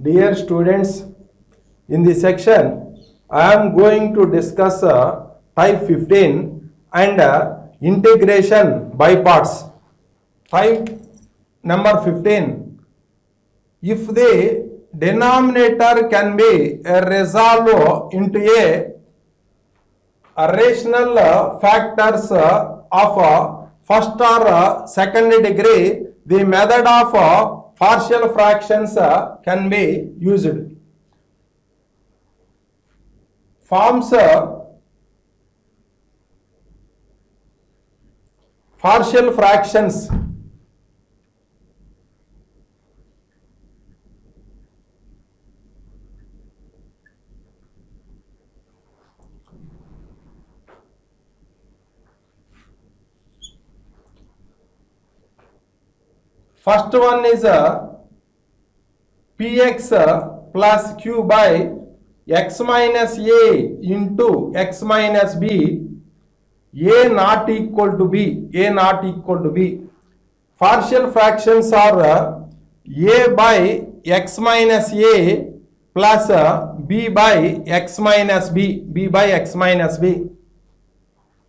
Dear students, in this section, I am going to discuss type 15 and integration by parts. Type number 15. If the denominator can be resolved into a rational factors of first or second degree, the method of partial fractions can be used. Forms partial fractions. First one is px plus q by x minus a into x minus b, a not equal to b, a not equal to b. Partial fractions are a by x minus a plus b by x minus b, b by x minus b.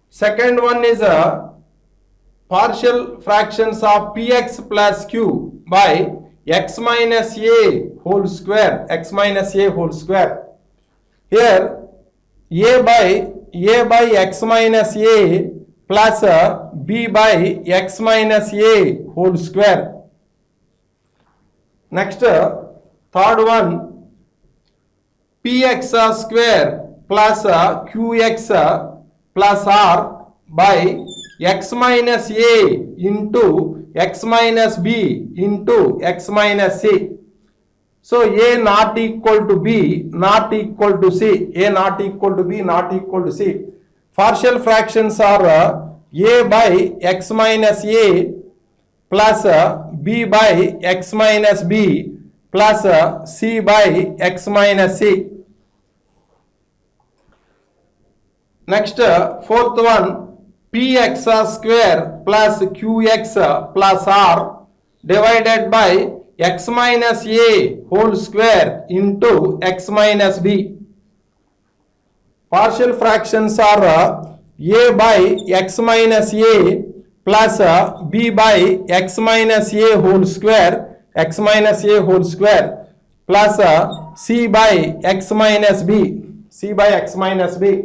Second one is partial fractions of px plus q by x minus a whole square, x minus a whole square. Here a by x minus a plus b by x minus a whole square. Next, third one, px square plus qx plus r by x minus a into x minus b into x minus c. So a not equal to b, not equal to c, a not equal to b, not equal to c. Partial fractions are a by x minus a plus b by x minus b plus c by x minus c. Next, fourth one, px square plus qx plus r divided by x minus a whole square into x minus b. Partial fractions are a by x minus a plus b by x minus a whole square, x minus a whole square plus c by x minus b, c by x minus b.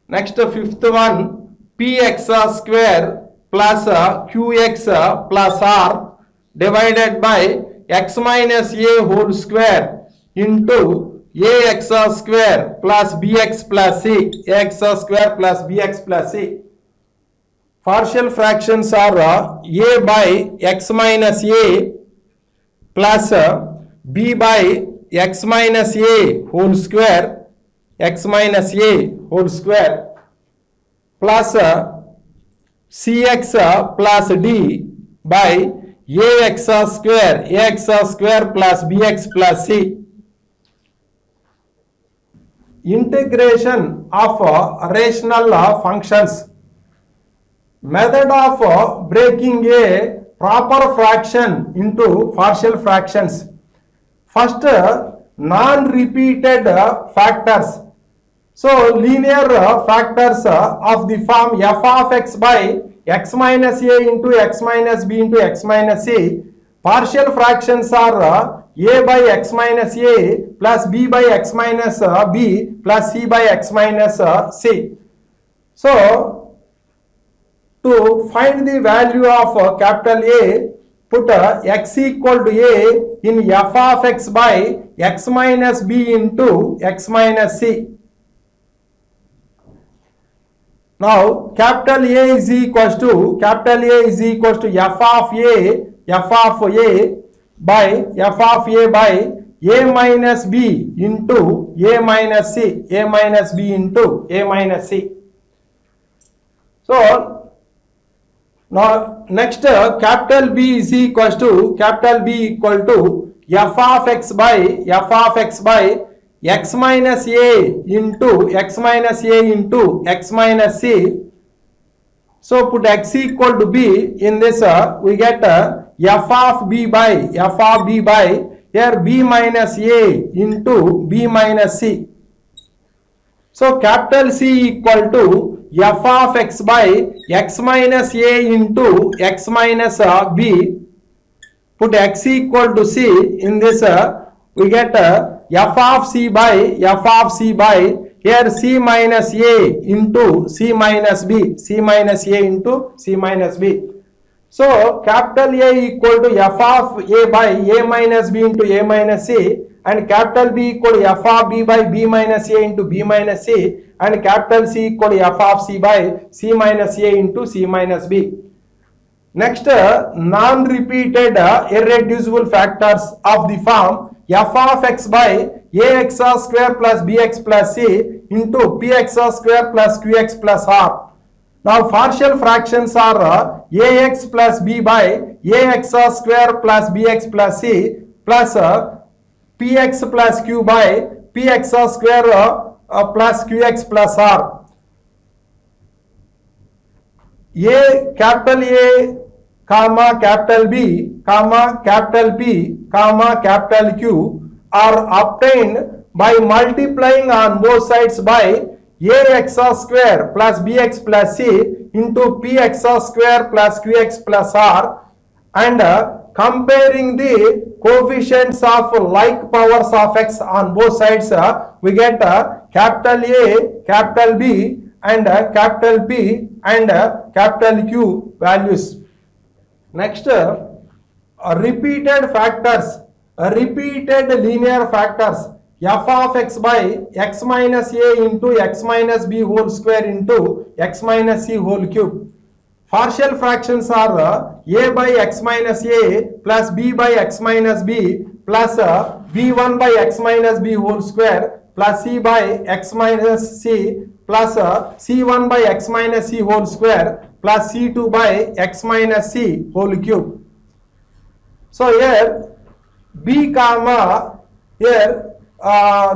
Next, fifth one, px square plus qx plus r divided by x minus a whole square into ax square plus bx plus c, ax square plus bx plus c. Partial fractions are a by x minus a plus b by x minus a whole square, x minus a whole square plus cx plus d by ax square plus bx plus c. Integration of rational functions. Method of breaking a proper fraction into partial fractions. First, non-repeated factors. So linear factors of the form f of x by x minus a into x minus b into x minus c. Partial fractions are a by x minus a plus b by x minus b plus c by x minus c. So to find the value of capital A, put x equal to a in f of x by x minus b into x minus c. Now capital A is equals to f of a by f of a by a minus b into a minus c, a minus b into a minus c. So now next, capital B is equals to f of x by x minus a into x minus c. So put x equal to b in this, we get f of b by here b minus a into b minus c. So capital C equal to f of x by x minus a into x minus b. Put x equal to c. In this we get f of c by here c minus a into c minus b, c minus a into c minus b. So capital A equal to f of a by a minus b into a minus c, and capital B equal to f of b by b minus a into b minus c, and capital C equal to f of c by c minus a into c minus b. Next, non-repeated irreducible factors of the form f of x by ax square plus bx plus c into px square plus qx plus r. Now partial fractions are ax plus b by ax square plus bx plus c plus px plus q by px square plus qx plus r. Capital A comma capital B comma capital P comma capital Q are obtained by multiplying on both sides by ax square plus bx plus c into px square plus qx plus r, and comparing the coefficients of like powers of x on both sides, we get capital A, capital B and capital P and capital Q values. Next, repeated factors, repeated linear factors f of x by x minus a into x minus b whole square into x minus c whole cube. Partial fractions are a by x minus a plus b by x minus b plus b1 by x minus b whole square plus c by x minus c plus c1 by x minus c whole square plus c2 by x minus c whole cube. So here b comma here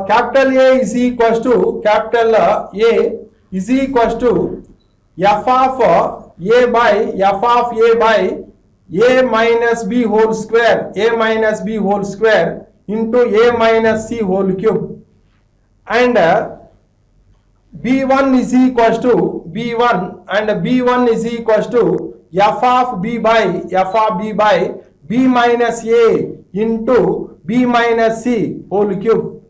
capital A is equals to capital A is equals to f of a by f of a by a minus b whole square, a minus b whole square into a minus c whole cube, and b1 is equals to b1 and b1 is equals to f of b by b minus a into b minus c whole cube,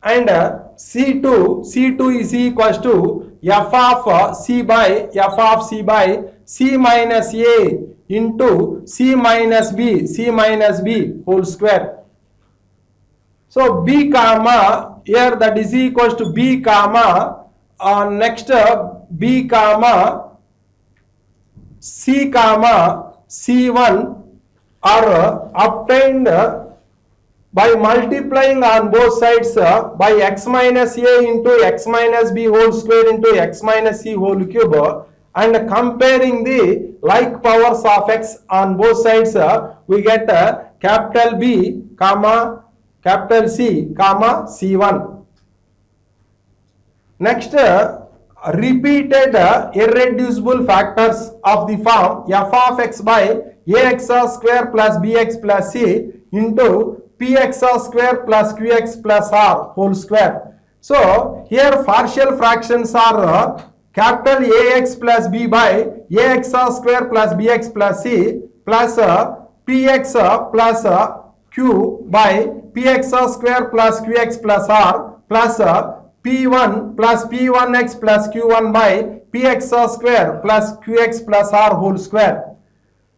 and C2 is equals to f of c by c minus a into c minus b whole square. So b comma here that is equals to b comma next b comma c1 are obtained by multiplying on both sides by x minus a into x minus b whole square into x minus c whole cube, and comparing the like powers of x on both sides, we get capital B comma capital C comma C1. Next, repeated irreducible factors of the form f of x by ax square plus bx plus c into px square plus qx plus r whole square. So here partial fractions are capital Ax plus b by ax square plus bx plus c plus px plus q by px square plus qx plus r plus p1 plus p1x plus q1 by px square plus qx plus r whole square.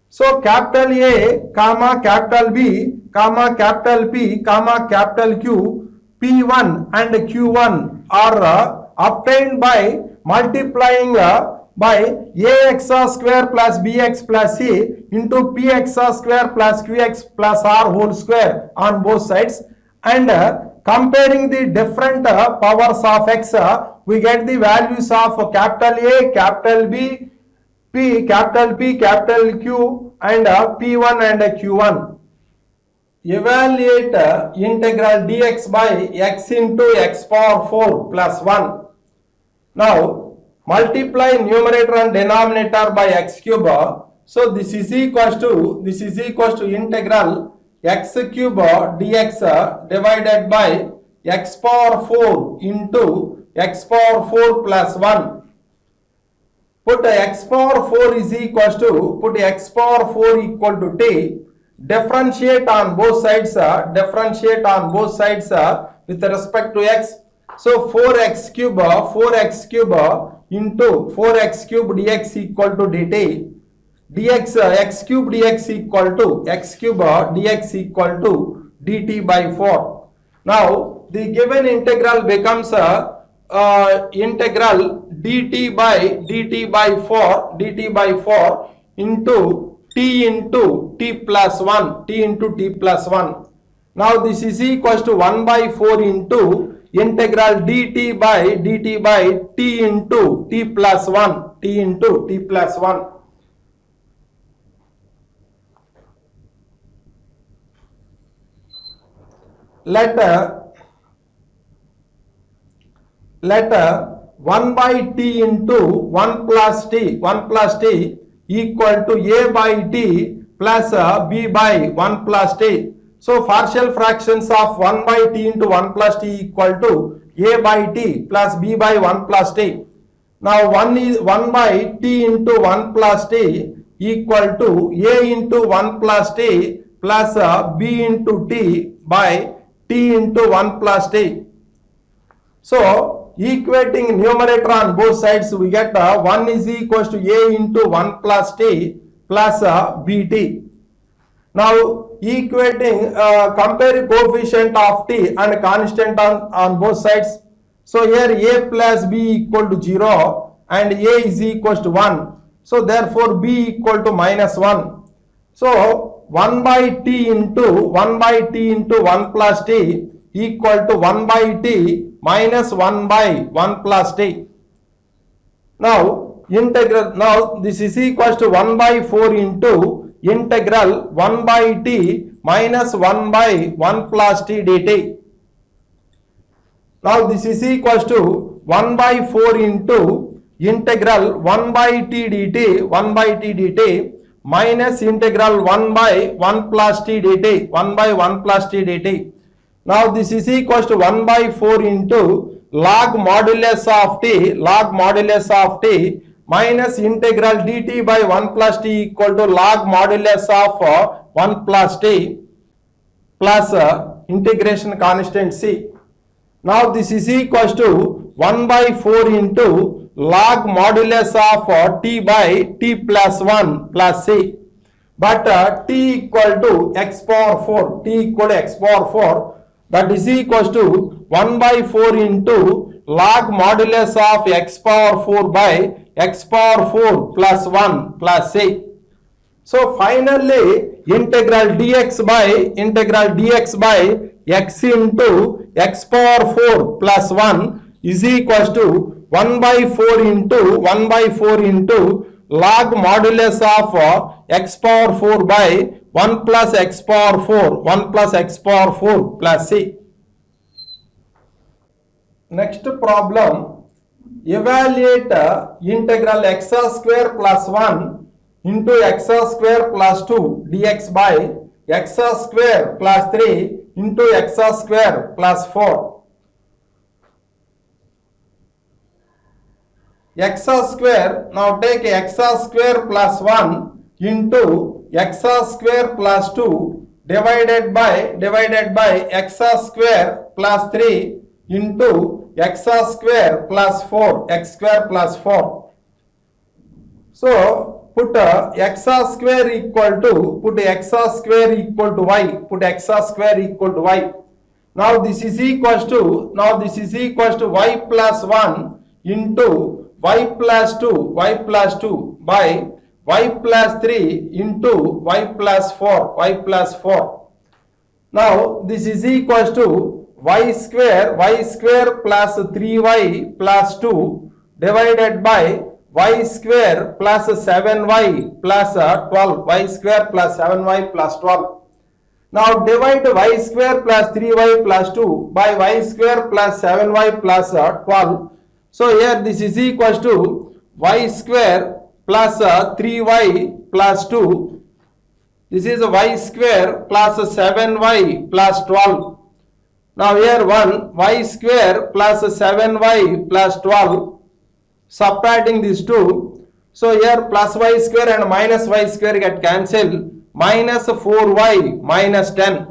So capital A comma capital B comma capital P comma capital Q, P1 and Q1 are obtained by multiplying by ax square plus bx plus c into px square plus qx plus r whole square on both sides, and comparing the different powers of x, we get the values of capital A, capital B, capital P, capital Q and P1 and Q1. Evaluate integral dx by x into x power 4 plus 1. Now multiply numerator and denominator by x cube. So this is equals to integral x cube dx divided by x power 4 into x power 4 plus 1. Put x power 4 is equals to, put x power 4 equal to t. Differentiate on both sides, with respect to x. So 4x cube into 4x cube dx equal to dt. X cube dx equal to x cube dx equal to dt by 4. Now the given integral becomes integral dt by 4 into t plus 1. Now this is equals to 1 by 4 into integral dt by t into t plus 1. Let 1 by t into 1 plus t equal to a by t plus b by 1 plus t. So partial fractions of 1 by t into 1 plus t equal to a by t plus b by 1 plus t. Now 1 by t into 1 plus t equal to a into 1 plus t plus b into t by t into 1 plus t. So equating numerator on both sides, we get 1 is equals to a into 1 plus t plus bt. Now equating, compare coefficient of t and constant on both sides. So here a plus b equal to 0 and a is equals to 1. So therefore b equal to minus 1. So 1 by t into 1 plus t equal to 1 by t minus 1 by 1 plus t. Now integral, now this is equals to 1 by 4 into integral 1 by t minus 1 by 1 plus t dt. Now this is equals to 1 by 4 into integral 1 by t dt minus integral 1 by 1 plus t dt. Now this is equals to 1 by 4 into log modulus of t minus integral dt by 1 plus t equal to log modulus of 1 plus t plus integration constant c. Now this is equals to 1 by 4 into log modulus of t by t plus 1 plus c. But t equal to x power 4, that is equals to 1 by 4 into log modulus of x power 4 by x power 4 plus 1 plus c. So finally integral dx by x into x power 4 plus 1 is equals to 1 by 4 into log modulus of x power 4 by 1 plus x power 4 plus c. Next problem, evaluate integral x square plus 1 into x square plus 2 dx by x square plus 3 into x square plus 4. X square, now take x square plus 1 into x square plus 2 divided by x square plus 3 into x square plus 4, x square plus 4. So put x square equal to y, Now this is equals to y plus 1 into y plus 2 by y plus 3 into y plus 4. Now this is equals to y square plus 3y plus 2 divided by y square plus 7y plus 12, y square plus 7y plus 12. Now divide y square plus 3y plus 2 by y square plus 7y plus 12. So here this is equals to y square plus 3y plus 2 This is y square plus 7y plus 12. Now here 1 y square plus 7y plus 12. Subtracting these two. So here plus y square and minus y square get cancelled. Minus 4y minus 10.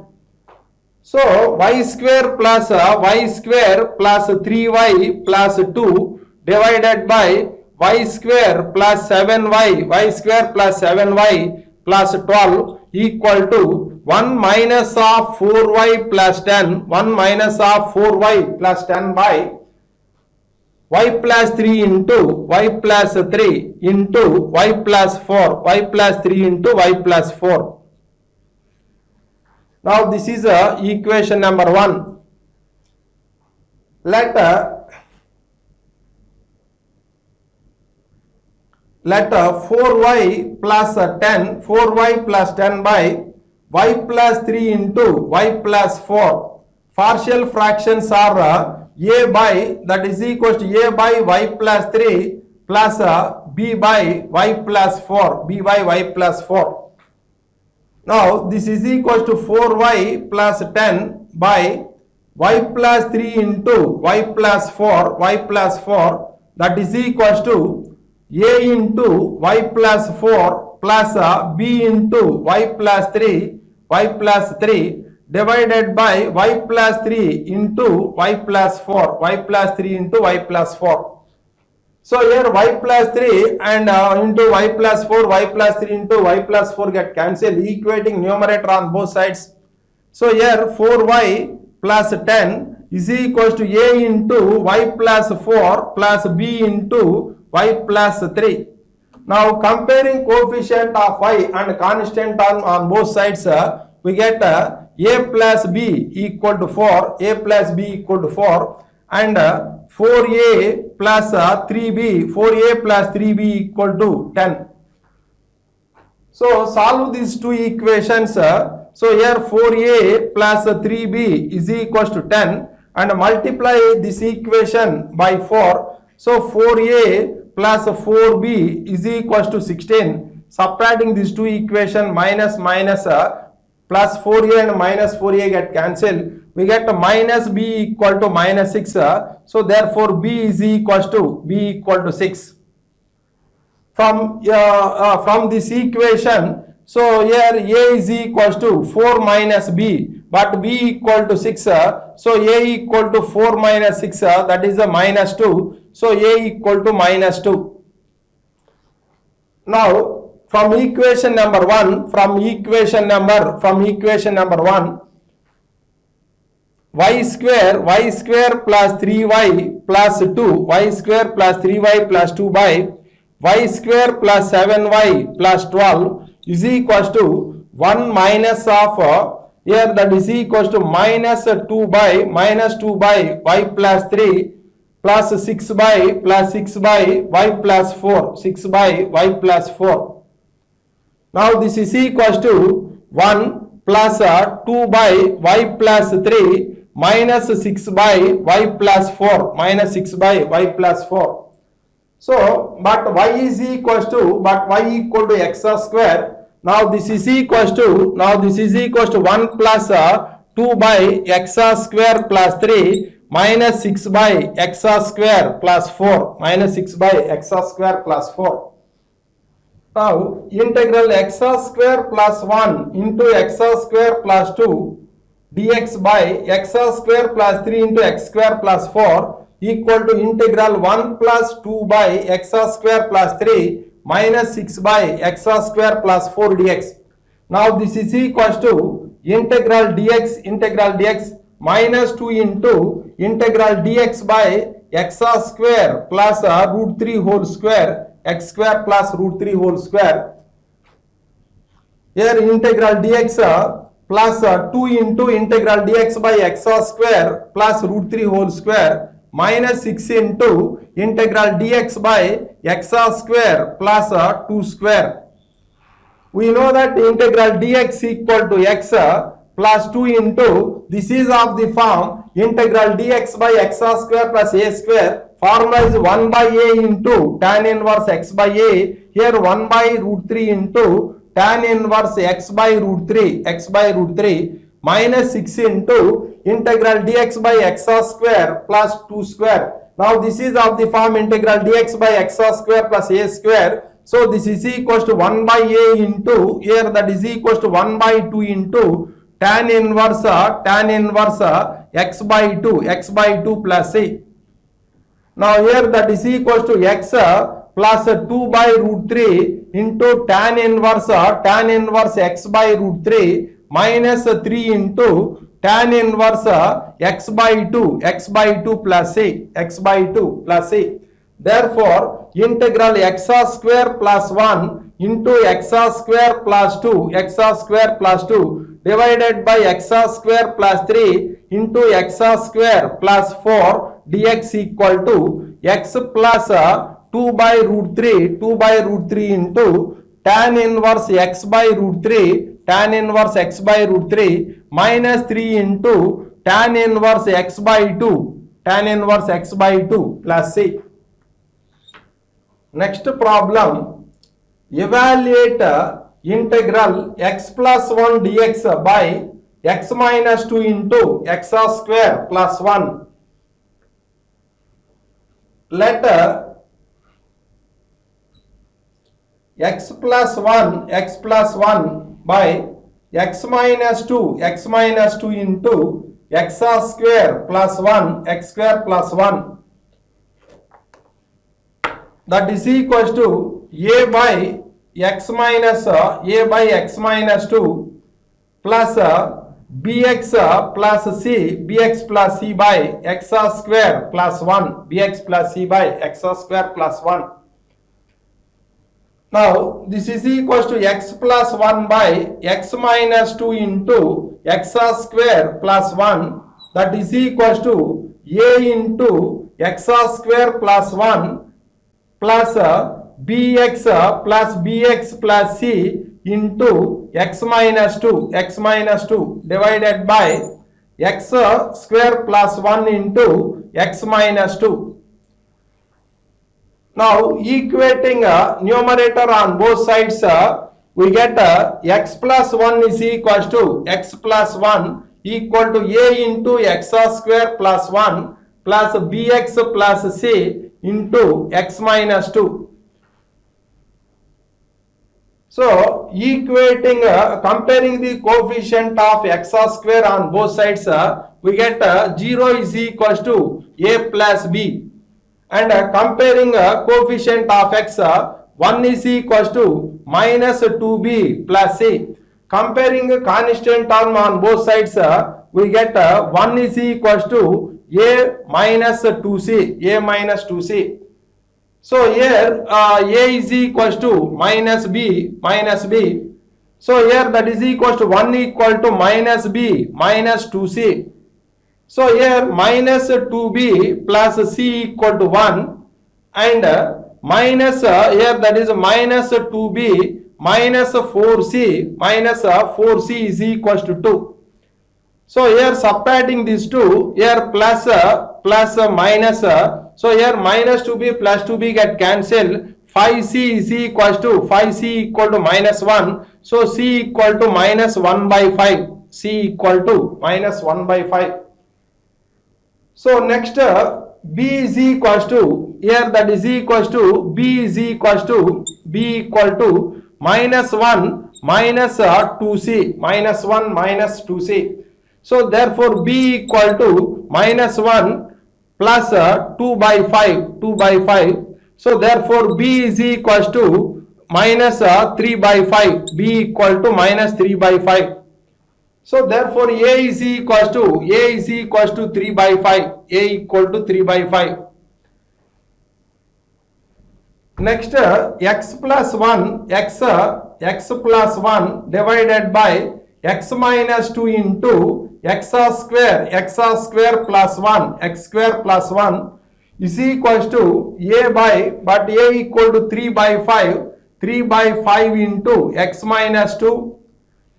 So y square plus 3y plus 2 divided by y square plus 7y, y square plus 7y plus 12 equal to 1 minus of 4y plus 10, 1 minus of 4y plus 10 by y plus 3 into y plus 3 into y plus 4, y plus 3 into y plus 4. Now this is equation number 1. Let 4y plus 10, 4y plus 10 by y plus 3 into y plus 4. Partial fractions are a by, that is equals to a by y plus 3 plus b by y plus 4, b by y plus 4. Now this is equals to 4y plus 10 by y plus 3 into y plus 4, y plus 4, that is equals to a into y plus 4 plus b into y plus 3, y plus 3 divided by y plus 3 into y plus 4, y plus 3 into y plus 4. So here y plus 3 and into y plus 4, y plus 3 into y plus 4 get cancelled, equating numerator on both sides. So here 4y plus 10 is equals to a into y plus 4 plus b into y plus 3. Now comparing coefficient of y and constant on both sides, we get a plus b equal to 4, a plus b equal to 4 and 4a plus 3b, 4a plus 3b equal to 10. So solve these two equations. So here 4a plus 3b is equals to 10 and multiply this equation by 4. So 4a plus 4b is equals to 16. Subtracting these two equations, minus plus 4a and minus 4a get cancelled. We get minus b equal to minus 6. So therefore b is equals to 6. From this equation, so here a is equals to 4 minus b, but b equal to 6. So a equal to 4 minus 6, that is a minus 2. So a equal to minus 2. Now from equation number 1, from equation number 1, y square plus 3y plus 2, y square plus 3y plus 2 by y square plus 7y plus 12 is equals to 1 minus of here, that is equals to minus 2 by y plus 3 plus 6 by y plus 4, 6 by y plus 4. Now this is equals to 1 plus 2 by y plus 3 minus 6 by y plus 4, minus 6 by y plus 4. So, but y is equals to, x square. Now this is equals to, 1 plus 2 by x square plus 3 minus 6 by x square plus 4, minus 6 by x square plus 4. Now integral x square plus 1 into x square plus 2 dx by x square plus 3 into x square plus 4 equal to integral 1 plus 2 by x square plus 3 minus 6 by x square plus 4 dx. Now this is equals to integral dx minus 2 into integral dx by x square plus root 3 whole square, x square plus root 3 whole square. Here integral dx plus 2 into integral dx by x square plus root 3 whole square minus 6 into integral dx by x square plus 2 square. We know that integral dx equal to x plus 2 into, this is of the form integral dx by x square plus a square. Formula is 1 by a into tan inverse x by a. Here 1 by root 3 into tan inverse x by root 3 minus 6 into integral dx by x square plus 2 square. Now this is of the form integral dx by x square plus a square. So this is equals to 1 by a into, here that is equals to 1 by 2 into tan inverse x by 2 plus a. Now here that is equals to x plus 2 by root 3 into tan inverse x by root 3 minus 3 into tan inverse x by 2 plus a. Therefore, integral x square plus 1 into x square plus 2 divided by x square plus 3 into x square plus 4 dx equal to x plus 2 by root 3 into tan inverse x by root 3 minus 3 into tan inverse x by 2 plus c. Next problem, evaluate integral x plus 1 dx by x minus 2 into x square plus 1. Let x plus 1 by x minus 2 into x square plus 1 x square plus 1, that is equals to a by x minus 2 plus bx plus c by x square plus 1 Now this is equals to x plus 1 by x minus 2 into x square plus 1, that is equals to a into x square plus 1 plus bx plus c into x minus 2 divided by x square plus 1 into x minus 2. Now equating numerator on both sides, we get x plus 1 is equals to x plus 1 equal to a into x square plus 1 plus bx plus c into x minus 2. So equating, comparing the coefficient of x square on both sides, we get 0 is equals to a plus b, and comparing coefficient of x, 1 is equals to minus 2b plus c. Comparing constant term on both sides, we get 1 is equals to a minus 2c. So here a is equals to minus b. So here that is equals to 1 equal to minus b minus 2c. So here minus 2b plus c equal to 1, and minus here that is minus 2b minus 4c is equals to 2. So here subtracting these two, here plus minus, so here minus 2b plus 2b get cancelled. 5c is equals to minus 1. So c equal to minus 1 by 5. So next b is equals to, here that is equals to b equal to minus 1 minus 2c. So therefore b equal to minus 1 plus 2 by 5. So therefore b is equals to minus 3 by 5. b equal to minus 3 by 5. So therefore a is equals to 3 by 5. Next x plus 1 divided by x minus 2 into x square plus 1 is equals to a by, but a equal to 3 by 5 into x minus 2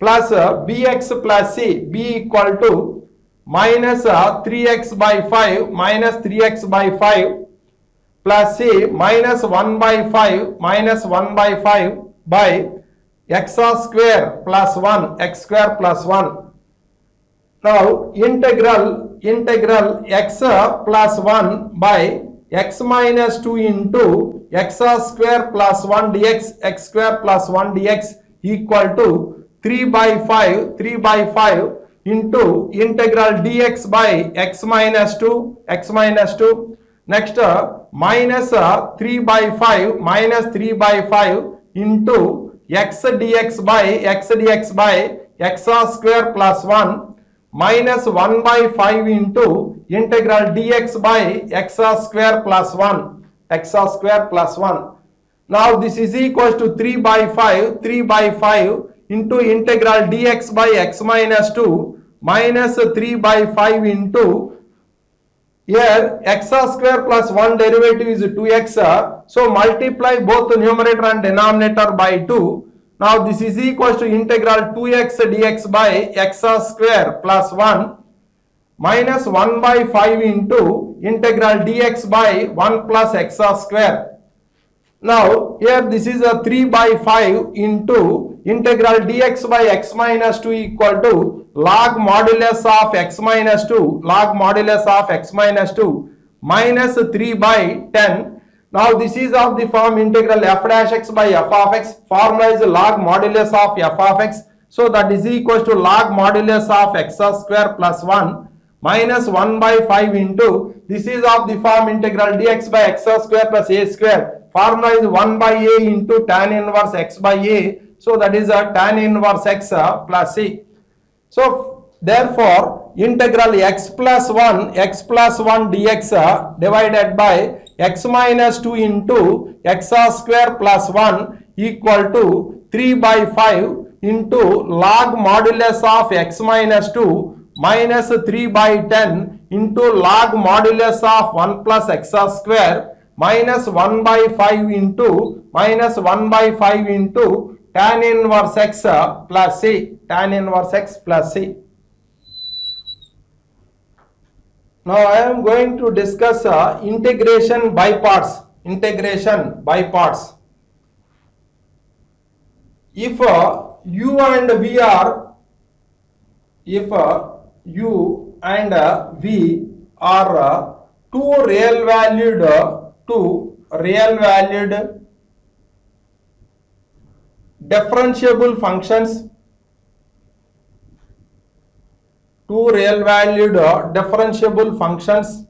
plus bx plus c, b equal to minus 3x by 5 plus c minus 1 by 5 by x square plus 1 x square plus 1. Now integral x plus 1 by x minus 2 into x square plus 1 dx x square plus 1 dx equal to 3 by 5 into integral dx by x minus 2 next minus 3 by 5 into x dx by x square plus 1 minus 1 by 5 into integral dx by x square plus 1 Now this is equals to 3 by 5 into integral dx by x minus 2 minus 3 by 5 into here x square plus 1 derivative is 2x, so multiply both the numerator and denominator by 2. Now this is equals to integral 2x dx by x square plus 1 minus 1 by 5 into integral dx by 1 plus x square. Now here this is a 3 by 5 into integral dx by x minus 2 equal to log modulus of x minus 2 minus 3 by 10. Now this is of the form integral f dash x by f of x. Formula is log modulus of f of x. So that is equals to log modulus of x square plus 1 minus 1 by 5 into this is of the form integral dx by x square plus a square. Formula is 1 by a into tan inverse x by a. So that is a tan inverse x plus c. So therefore integral x plus 1 dx divided by x minus 2 into x square plus 1 equal to 3 by 5 into log modulus of x minus 2 minus 3 by 10 into log modulus of 1 plus x square minus 1 by 5 into tan inverse x plus c. Now I am going to discuss integration by parts. If u and v are two real valued differentiable functions,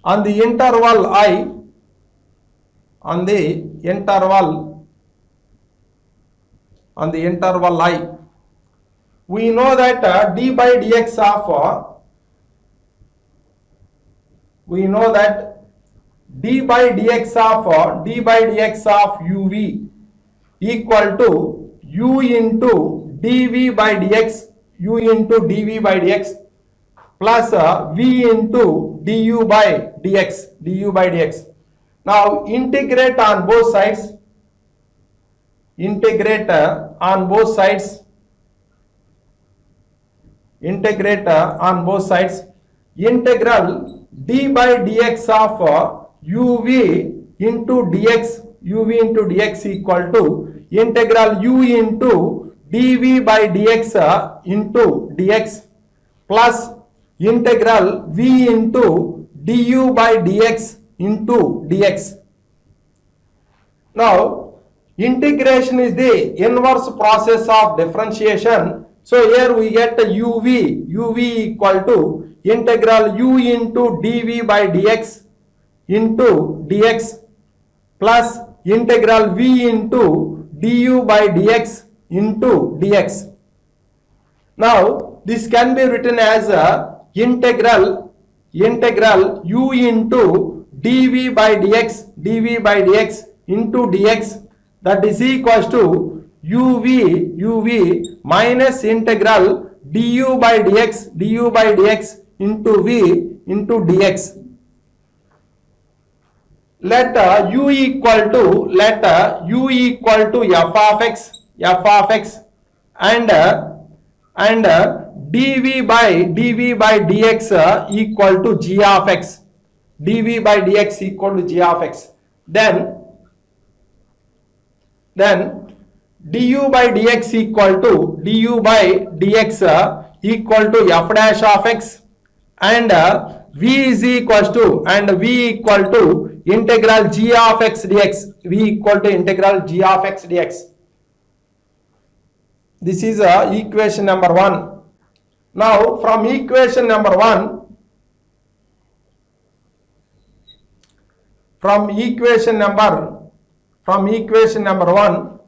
on the interval I, we know that d by dx of uv equal to u into dv by dx plus v into du by dx. Now integrate on both sides. Integral d by dx of uv into dx equal to integral u into dv by dx into dx plus integral v into du by dx into dx. Now integration is the inverse process of differentiation. So here we get uv equal to integral u into dv by dx into dx plus integral v into du by dx into dx. Now this can be written as integral u into dv by dx into dx, that is equals to uv minus integral du by dx into v into dx. Let u equal to f of x and dv by dx equal to g of x. Then then du by dx equal to equal to f dash of x, and v is equals to integral g of x dx. V equal to integral g of x dx. This is equation number 1. Now from equation number 1, from equation number 1,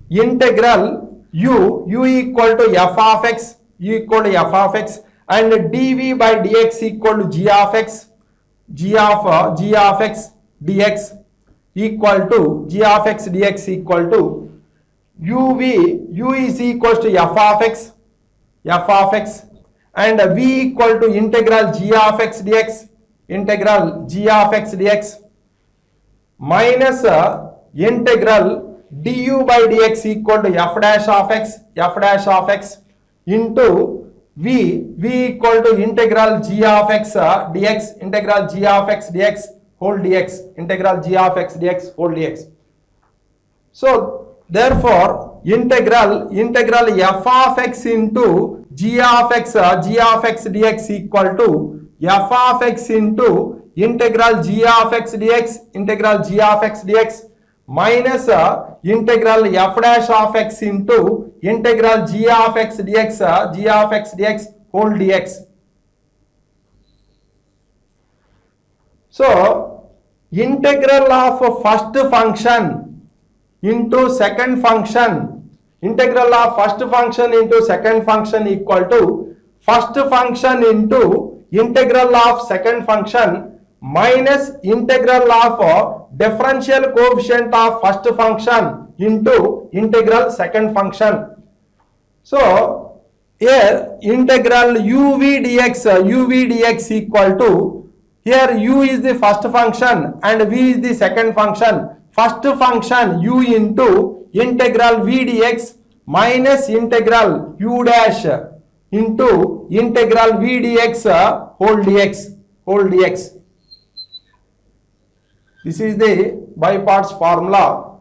integral u equal to f of x, and dv by dx equal to g of x dx equal to g of x dx equal to u is equal to f of x, and v equal to integral g of x dx, minus integral du by dx equal to f dash of x into v equal to integral g of x dx, integral g of x dx whole dx, integral g of x dx whole dx. So therefore integral f of x into g of x dx equal to f of x into integral g of x dx, minus integral f dash of x into integral g of x dx whole dx. So integral of first function into second function, integral of first function into second function equal to first function into integral of second function minus integral of differential coefficient of first function into integral second function. So here integral uv dx equal to, here u is the first function and v is the second function. First function u into integral v dx minus integral u dash into integral v dx whole dx. This is the by parts formula.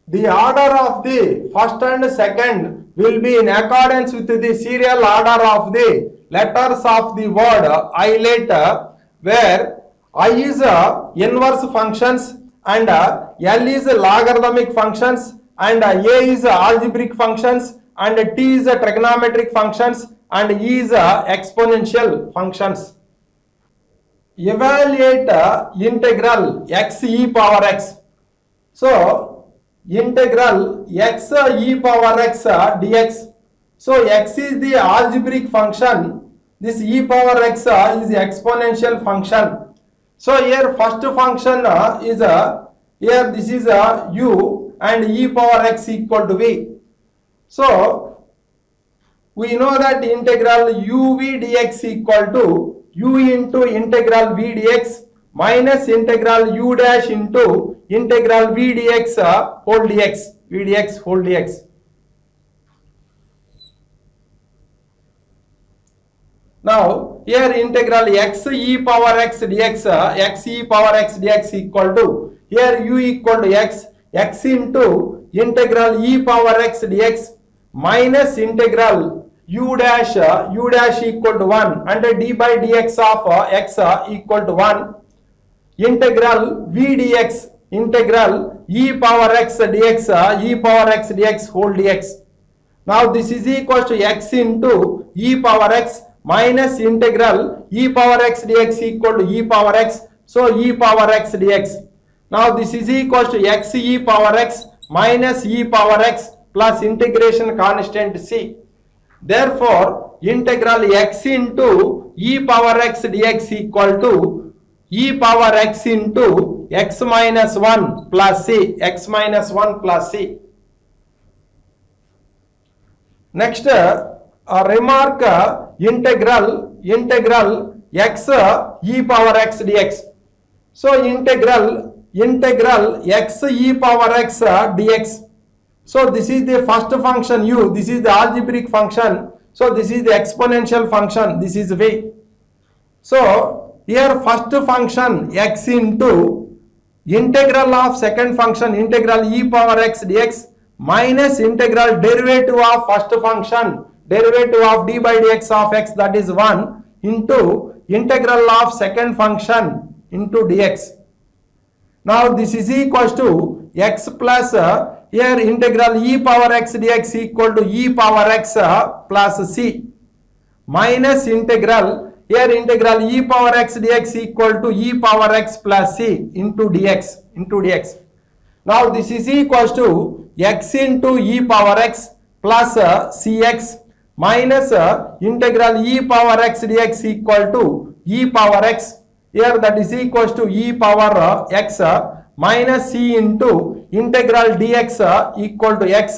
The order of the first and second will be in accordance with the serial order of the letters of the word I later, where I is inverse functions and L is logarithmic functions and A is algebraic functions and T is trigonometric functions and E is exponential functions. Evaluate integral x e power x. So integral x e power x dx. So x is the algebraic function, this e power x is the exponential function. So here first function is here this is u and e power x equal to v. So we know that integral uv dx equal to u into integral v dx minus integral u dash into integral v dx whole dx, Now here integral x e power x dx equal to, here u equal to x into integral e power x dx minus integral u dash equal to 1 and d by dx of x equal to 1, integral v dx, integral e power x dx whole dx. Now this is equal to x into e power x minus integral e power x dx equal to e power x, so e power x dx. Now this is equal to x e power x minus e power x plus integration constant c. Therefore integral x into e power x dx equal to e power x into x minus 1 plus c, Next remark integral x e power x dx. So integral x e power x dx. So this is the first function u, this is the algebraic function, so this is the exponential function, this is v. So here first function x into integral of second function integral e power x dx minus integral derivative of first function derivative of d by dx of x, that is 1, into integral of second function into dx. Now this is equals to x plus here integral e power x dx equal to e power x plus c minus integral here integral e power x dx equal to e power x plus c into dx. Now this is equals to x into e power x plus cx minus integral e power x dx equal to e power x, here that is equals to e power x minus c into integral dx equal to x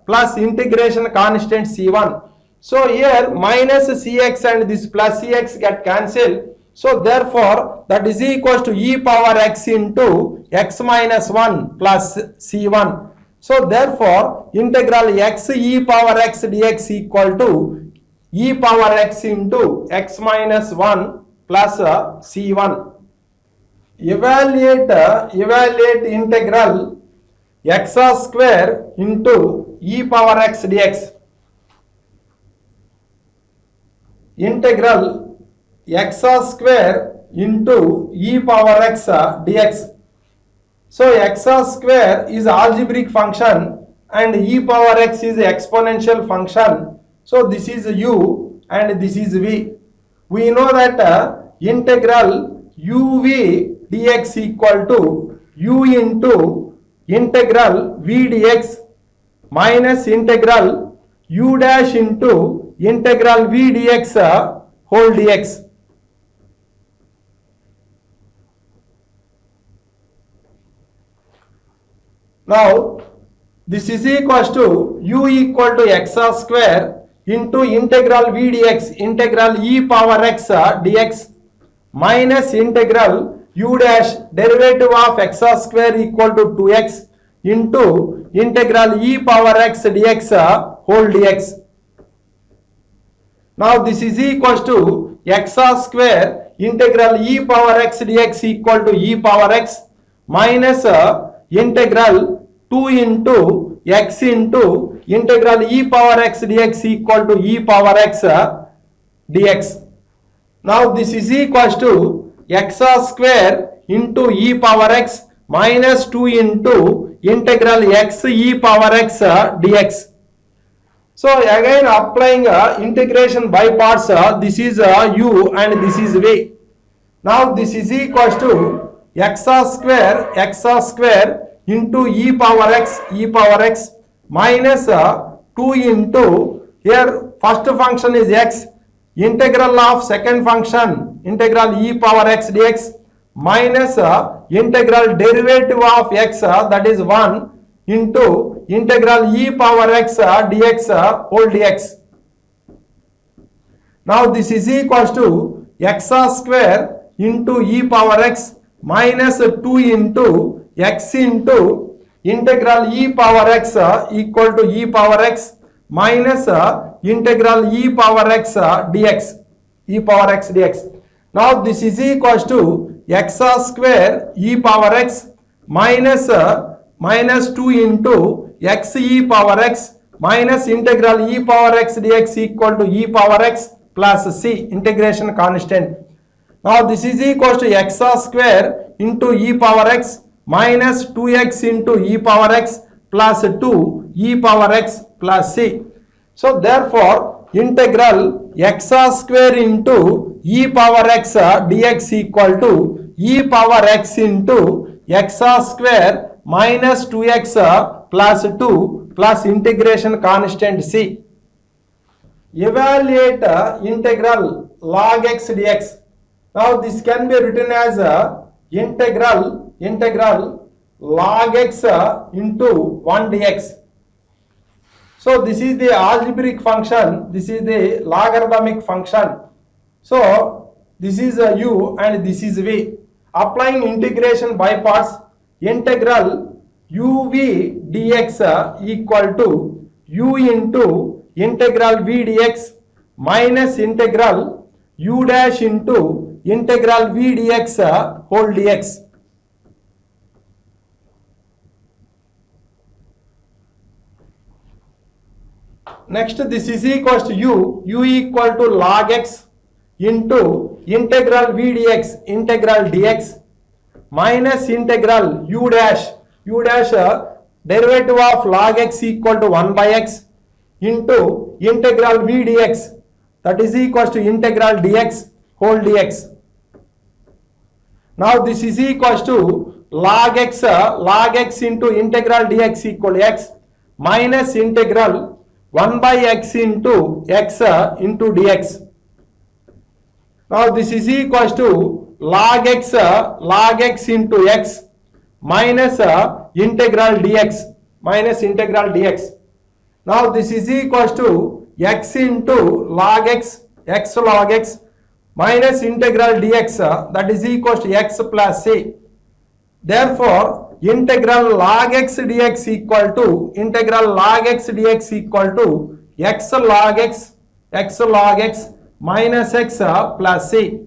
plus integration constant c1. So here minus cx and this plus cx get cancelled. So therefore that is equals to e power x into x minus 1 plus c1. So therefore integral x e power x dx equal to e power x into x minus 1 plus c1. Evaluate integral x square into e power x dx. Integral x square into e power x dx. So x square is algebraic function and e power x is exponential function. So this is u and this is v. We know that integral uv dx equal to u into integral v dx minus integral u dash into integral v dx whole dx. Now this is equals to u equal to x square into integral v dx integral e power x dx minus integral u dash derivative of x square equal to 2x into integral e power x dx whole dx. Now this is equals to x square integral e power x dx equal to e power x minus integral 2 into x into integral e power x dx equal to e power x dx. Now this is equals to x square into e power x minus 2 into integral x e power x dx. So again applying integration by parts, this is u and this is v. Now this is equals to x square into e power x minus 2 into here first function is x integral of second function integral e power x dx minus integral derivative of x that is 1 into integral e power x dx whole dx. Now this is equals to x square into e power x minus 2 into x into integral e power x equal to e power x minus integral e power x dx. Now this is equals to x square e power x minus 2 into x e power x minus integral e power x dx equal to e power x plus c integration constant. Now this is equals to x square into e power x minus 2x into e power x plus 2 e power x plus c. So therefore integral x square into e power x dx equal to e power x into x square minus 2x plus 2 plus integration constant c. Evaluate integral log x dx. Now this can be written as integral log x into 1 dx. So this is the algebraic function, this is the logarithmic function. So this is a u and this is v. Applying integration by parts, integral uv dx equal to u into integral v dx minus integral u dash into integral v dx whole dx. next this is equals to u equal to log x into integral v dx, integral dx minus integral u dash derivative of log x equal to 1 by x into integral v dx, that is equals to integral dx whole dx. Now this is equals to log x into integral dx equal to x minus integral 1 by x into dx. Now this is equals to log x into x minus integral dx. Now this is equals to x into log x log x minus integral dx, that is equals to x plus a. Therefore, integral log x dx equal to x log x minus x plus a.